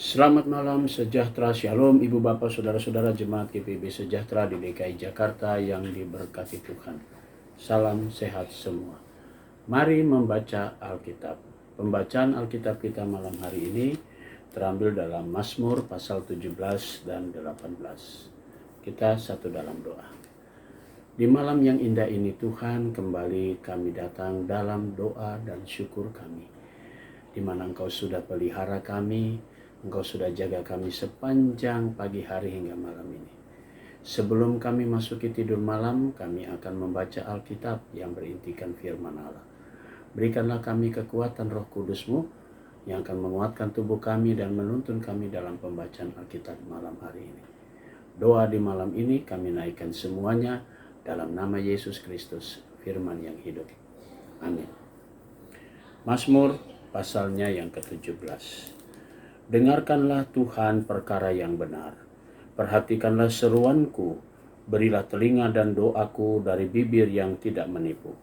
Selamat malam, sejahtera, shalom Ibu Bapak, Saudara-saudara Jemaat GPIB Sejahtera di DKI Jakarta yang diberkati Tuhan. Salam sehat semua. Mari membaca Alkitab. Pembacaan Alkitab kita malam hari ini terambil dalam Mazmur pasal 17 dan 18. Kita satu dalam doa. Di malam yang indah ini Tuhan, kembali kami datang dalam doa dan syukur kami. Di mana Engkau sudah pelihara kami, Engkau sudah jaga kami sepanjang pagi hari hingga malam ini. Sebelum kami masuki tidur malam, kami akan membaca Alkitab yang berintikan firman Allah. Berikanlah kami kekuatan Roh Kudus-Mu yang akan menguatkan tubuh kami dan menuntun kami dalam pembacaan Alkitab malam hari ini. Doa di malam ini kami naikkan semuanya dalam nama Yesus Kristus, firman yang hidup. Amin. Mazmur pasalnya yang ke-17. Dengarkanlah Tuhan perkara yang benar. Perhatikanlah seruanku, berilah telinga dan doaku dari bibir yang tidak menipu.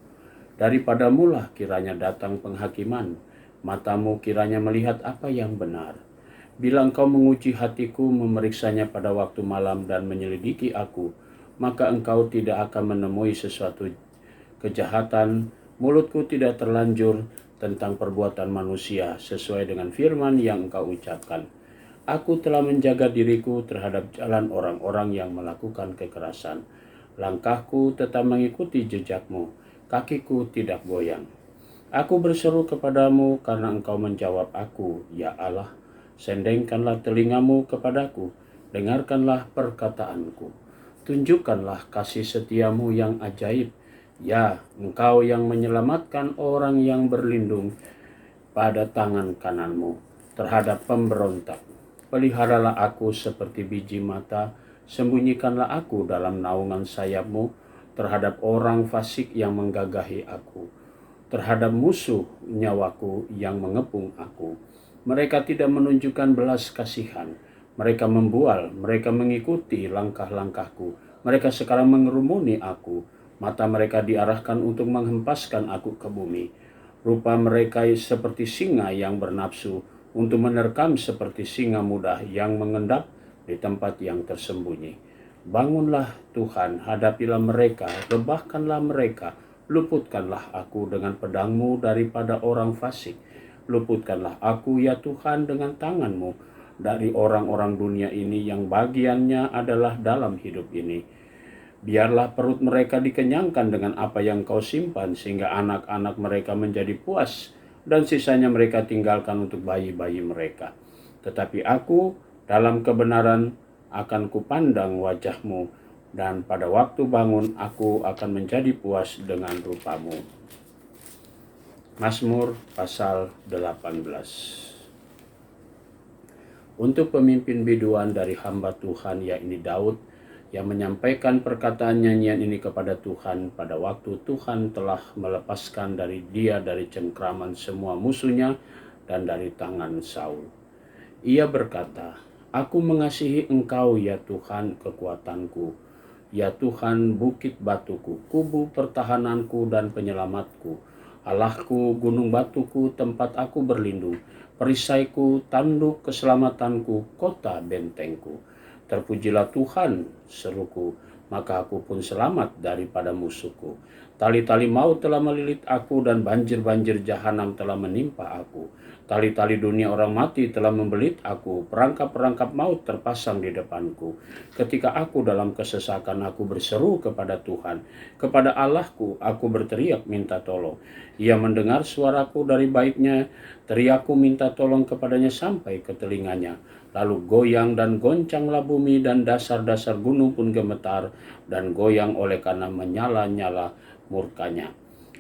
Daripadamulah kiranya datang penghakiman, matamu kiranya melihat apa yang benar. Bila engkau menguji hatiku, memeriksanya pada waktu malam dan menyelidiki aku, maka engkau tidak akan menemui sesuatu kejahatan. Mulutku tidak terlanjur tentang perbuatan manusia sesuai dengan firman yang engkau ucapkan. Aku telah menjaga diriku terhadap jalan orang-orang yang melakukan kekerasan. Langkahku tetap mengikuti jejakmu, kakiku tidak goyang. Aku berseru kepadamu karena engkau menjawab aku, ya Allah. Sendengkanlah telingamu kepadaku, dengarkanlah perkataanku. Tunjukkanlah kasih setiamu yang ajaib. Ya, engkau yang menyelamatkan orang yang berlindung pada tangan kananmu terhadap pemberontak. Peliharalah aku seperti biji mata, sembunyikanlah aku dalam naungan sayapmu terhadap orang fasik yang menggagahi aku, terhadap musuh nyawaku yang mengepung aku. Mereka tidak menunjukkan belas kasihan, mereka membual, mereka mengikuti langkah-langkahku, mereka sekarang mengerumuni aku. Mata mereka diarahkan untuk menghempaskan aku ke bumi. Rupa mereka seperti singa yang bernafsu untuk menerkam seperti singa muda yang mengendap di tempat yang tersembunyi. Bangunlah Tuhan, hadapilah mereka, rebahkanlah mereka, luputkanlah aku dengan pedangmu daripada orang fasik. Luputkanlah aku ya Tuhan dengan tanganmu dari orang-orang dunia ini yang bagiannya adalah dalam hidup ini. Biarlah perut mereka dikenyangkan dengan apa yang kau simpan, sehingga anak-anak mereka menjadi puas, dan sisanya mereka tinggalkan untuk bayi-bayi mereka. Tetapi aku dalam kebenaran akan kupandang wajahmu, dan pada waktu bangun aku akan menjadi puas dengan rupamu. Mazmur pasal 18. Untuk pemimpin biduan dari hamba Tuhan, yakni Daud, yang menyampaikan perkataan nyanyian ini kepada Tuhan pada waktu Tuhan telah melepaskan dari cengkraman semua musuhnya dan dari tangan Saul. Ia berkata, aku mengasihi Engkau ya Tuhan kekuatanku, ya Tuhan bukit batuku, kubu pertahananku dan penyelamatku, Allahku gunung batuku tempat aku berlindung, perisaiku tanduk keselamatanku, kota bentengku. Terpujilah Tuhan, seruku, maka aku pun selamat daripada musuhku. Tali-tali maut telah melilit aku dan banjir-banjir jahanam telah menimpa aku. Tali-tali dunia orang mati telah membelit aku, perangkap-perangkap maut terpasang di depanku. Ketika aku dalam kesesakan, aku berseru kepada Tuhan. Kepada Allahku, aku berteriak minta tolong. Ia mendengar suaraku dari baiknya, teriakku minta tolong kepadanya sampai ke telinganya. Lalu goyang dan goncanglah bumi dan dasar-dasar gunung pun gemetar dan goyang oleh karena menyala-nyala murkanya.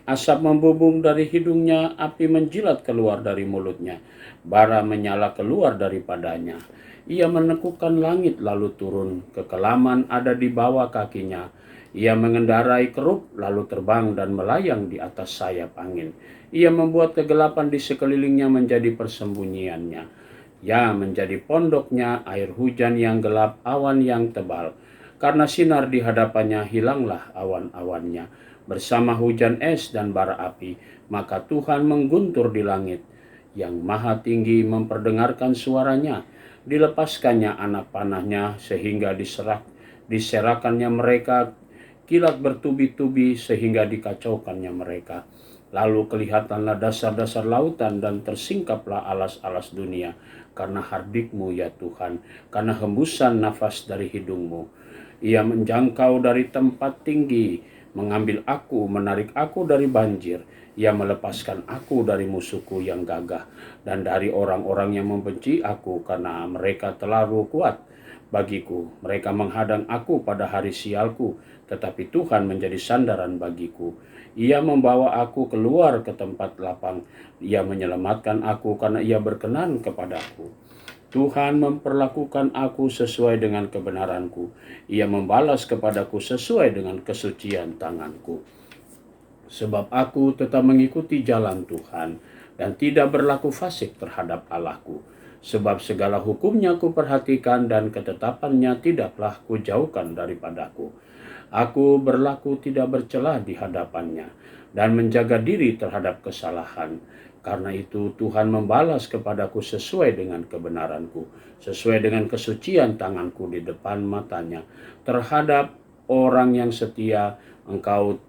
Asap membubung dari hidungnya, api menjilat keluar dari mulutnya, bara menyala keluar daripadanya. Ia menekukkan langit lalu turun, kekelaman ada di bawah kakinya. Ia mengendarai kerub lalu terbang dan melayang di atas sayap angin. Ia membuat kegelapan di sekelilingnya menjadi persembunyiannya. Ya, menjadi pondoknya air hujan yang gelap, awan yang tebal. Karena sinar di hadapannya hilanglah awan-awannya. Bersama hujan es dan bara api, maka Tuhan mengguntur di langit. yang maha tinggi memperdengarkan suaranya, dilepaskannya anak panahnya sehingga diserakannya mereka, kilat bertubi-tubi sehingga dikacaukannya mereka. Lalu kelihatanlah dasar-dasar lautan dan tersingkaplah alas-alas dunia, karena hardikmu ya Tuhan, karena hembusan nafas dari hidungmu. Ia menjangkau dari tempat tinggi, mengambil aku, menarik aku dari banjir. Ia melepaskan aku dari musuhku yang gagah, dan dari orang-orang yang membenci aku, karena mereka terlalu kuat bagiku. Mereka menghadang aku pada hari sialku, tetapi Tuhan menjadi sandaran bagiku. Ia membawa aku keluar ke tempat lapang. Ia menyelamatkan aku karena ia berkenan kepadaku. Tuhan memperlakukan aku sesuai dengan kebenaranku. Ia membalas kepadaku sesuai dengan kesucian tanganku. Sebab aku tetap mengikuti jalan Tuhan dan tidak berlaku fasik terhadap Allahku. Sebab segala hukumnya ku perhatikan dan ketetapannya tidaklah ku jauhkan daripadaku. Aku berlaku tidak bercela di hadapannya dan menjaga diri terhadap kesalahan. Karena itu Tuhan membalas kepadaku sesuai dengan kebenaranku, sesuai dengan kesucian tanganku di depan matanya. Terhadap orang yang setia, engkau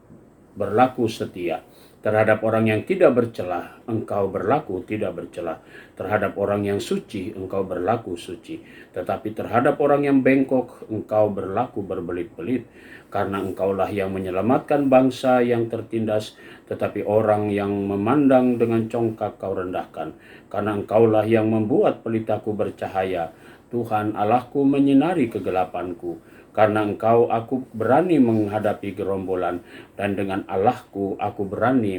berlaku setia. Terhadap orang yang tidak bercelah, engkau berlaku tidak bercelah. Terhadap orang yang suci, engkau berlaku suci. Tetapi terhadap orang yang bengkok, engkau berlaku berbelit-belit. Karena engkaulah yang menyelamatkan bangsa yang tertindas, tetapi orang yang memandang dengan congkak kau rendahkan. Karena engkaulah yang membuat pelitaku bercahaya, Tuhan Allahku menyinari kegelapanku. Karena engkau aku berani menghadapi gerombolan, dan dengan Allahku aku berani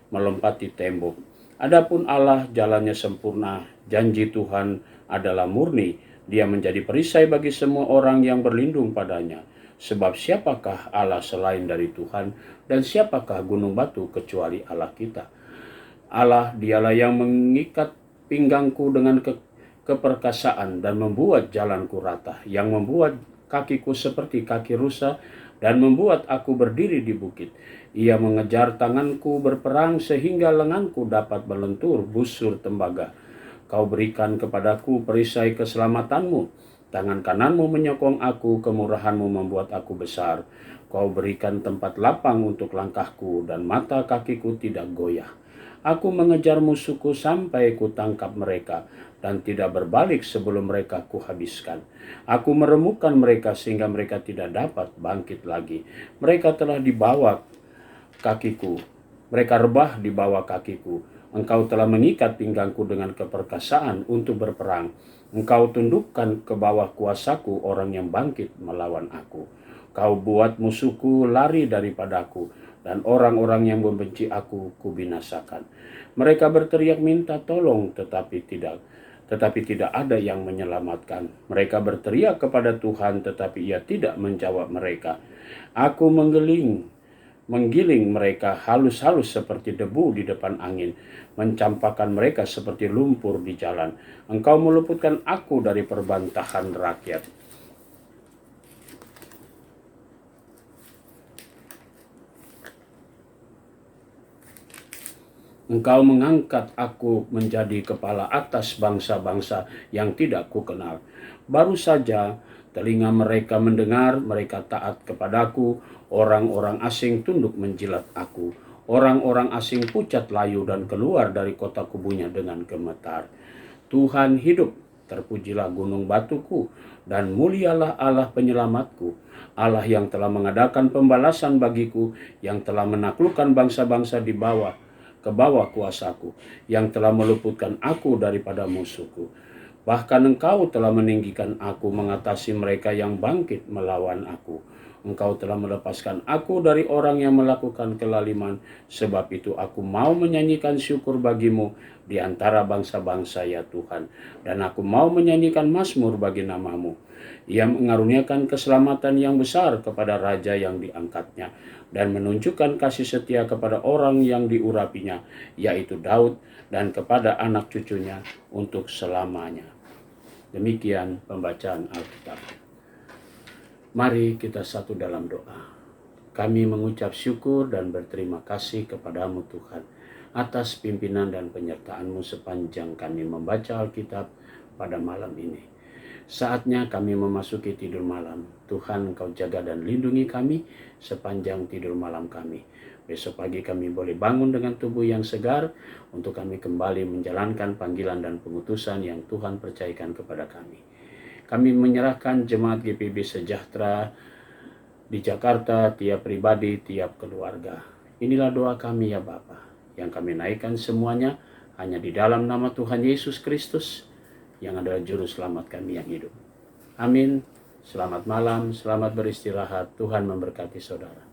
melompati tembok. Adapun Allah jalannya sempurna, janji Tuhan adalah murni. Dia menjadi perisai bagi semua orang yang berlindung padanya. Sebab siapakah Allah selain dari Tuhan, dan siapakah gunung batu kecuali Allah kita? Allah dialah yang mengikat pinggangku dengan keperkasaan dan membuat jalanku rata, yang membuat kakiku seperti kaki rusa dan membuat aku berdiri di bukit. Ia mengejar tanganku berperang sehingga lenganku dapat melentur busur tembaga. Kau berikan kepadaku perisai keselamatanmu. Tangan kananmu menyokong aku, kemurahanmu membuat aku besar. Kau berikan tempat lapang untuk langkahku dan mata kakiku tidak goyah. Aku mengejar musuhku sampai ku tangkap mereka dan tidak berbalik sebelum mereka kuhabiskan. Aku meremukkan mereka sehingga mereka tidak dapat bangkit lagi. Mereka telah dibawa kakiku. Mereka rebah di bawah kakiku. Engkau telah mengikat pinggangku dengan keperkasaan untuk berperang. Engkau tundukkan ke bawah kuasaku orang yang bangkit melawan aku. Kau buat musuhku lari daripadaku, dan orang-orang yang membenci aku kubinasakan. Mereka berteriak minta tolong, tetapi tidak ada yang menyelamatkan. Mereka berteriak kepada Tuhan, tetapi Ia tidak menjawab mereka. Aku menggiling mereka halus-halus seperti debu di depan angin, mencampakkan mereka seperti lumpur di jalan. Engkau meluputkan aku dari perbantahan rakyat. Engkau mengangkat aku menjadi kepala atas bangsa-bangsa yang tidak kukenal. Baru saja telinga mereka mendengar, mereka taat kepadaku. Orang-orang asing tunduk menjilat aku. Orang-orang asing pucat layu dan keluar dari kota kubunya dengan gemetar. Tuhan hidup, terpujilah gunung batuku, dan mulialah Allah penyelamatku. Allah yang telah mengadakan pembalasan bagiku, yang telah menaklukkan bangsa-bangsa ke bawah kuasaku, yang telah meluputkan aku daripada musuhku. Bahkan engkau telah meninggikan aku mengatasi mereka yang bangkit melawan aku. Engkau telah melepaskan aku dari orang yang melakukan kelaliman. Sebab itu aku mau menyanyikan syukur bagimu di antara bangsa-bangsa ya Tuhan. Dan aku mau menyanyikan mazmur bagi namamu. Ia mengaruniakan keselamatan yang besar kepada raja yang diangkatnya, dan menunjukkan kasih setia kepada orang yang diurapinya, yaitu Daud, dan kepada anak cucunya untuk selamanya. Demikian pembacaan Alkitab. Mari kita satu dalam doa. Kami mengucap syukur dan berterima kasih kepadamu Tuhan. atas pimpinan dan penyertaan-Mu sepanjang kami membaca Alkitab pada malam ini. Saatnya kami memasuki tidur malam. Tuhan, Engkau jaga dan lindungi kami sepanjang tidur malam kami. Besok pagi kami boleh bangun dengan tubuh yang segar untuk kami kembali menjalankan panggilan dan pengutusan yang Tuhan percayakan kepada kami. Kami menyerahkan jemaat GPB Sejahtera di Jakarta, tiap pribadi, tiap keluarga. Inilah doa kami ya Bapa, yang kami naikkan semuanya hanya di dalam nama Tuhan Yesus Kristus, yang adalah juru selamat kami yang hidup. Amin. Selamat malam, selamat beristirahat. Tuhan memberkati saudara.